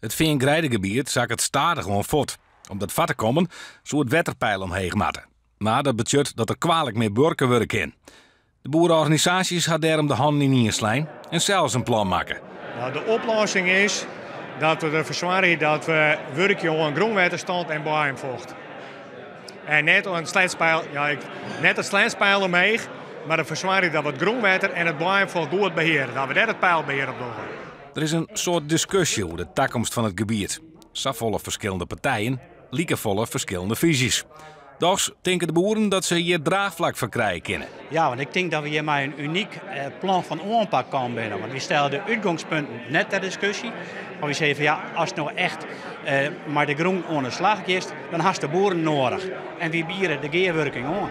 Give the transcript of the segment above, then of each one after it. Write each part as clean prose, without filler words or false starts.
Het Veengrijdengebied zak het stadig gewoon voort. Om dat vat te komen, zou het wetterpeil omheen matten. Maar dat betekent dat er kwalijk meer burgerwerk in. De boerenorganisaties hadden daarom de handen in inslaan en zelfs een plan maken. Nou, de oplossing is dat we ervoor zorgen dat we werken aan grondwaterstand en bodemvocht. En net een sletspeil, net het sletspeil omheen, maar ervoor zorgen dat we het grondwater en het bodemvocht goed beheren. Dat we daar het peilbeheer op doen. Er is een soort discussie over de toekomst van het gebied. Safvolle verschillende partijen, liekevolle verschillende visies. Dus denken de boeren dat ze hier draagvlak voor krijgen kunnen. Ja, want ik denk dat we hier met een uniek plan van aanpak komen binnen. Want we stellen de uitgangspunten net ter discussie. Maar we zeggen van ja, als het nou echt maar de groen aan de slag is, dan hast de boeren nodig. En wie bieden de geerwerking aan.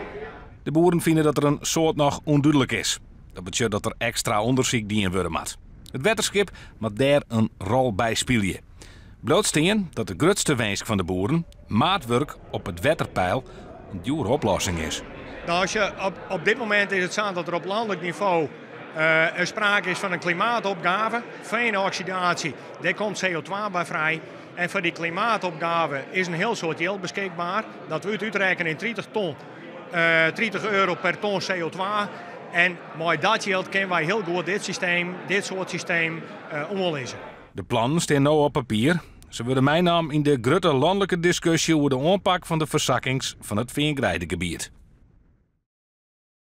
De boeren vinden dat er een soort nog onduidelijk is. Dat betekent dat er extra onderzoek die in worden moet. Het wetenschap moet daar een rol bij spelen. Blootsteen dat de grootste wens van de boeren maatwerk op het wetterpeil een dure oplossing is. Nou, als je op dit moment is het zo dat er op landelijk niveau er sprake is van een klimaatopgave. Veenoxidatie, daar komt CO2 bij vrij. En voor die klimaatopgave is een heel soort geld beschikbaar. Dat we het uitrekenen in 30 ton, 30 euro per ton CO2. En met dat geld kunnen wij heel goed dit soort systeem omlezen. De plannen staan nu op papier. Ze worden meenemen in de grote landelijke discussie over de aanpak van de verzakkings van het Veengrijdengebied.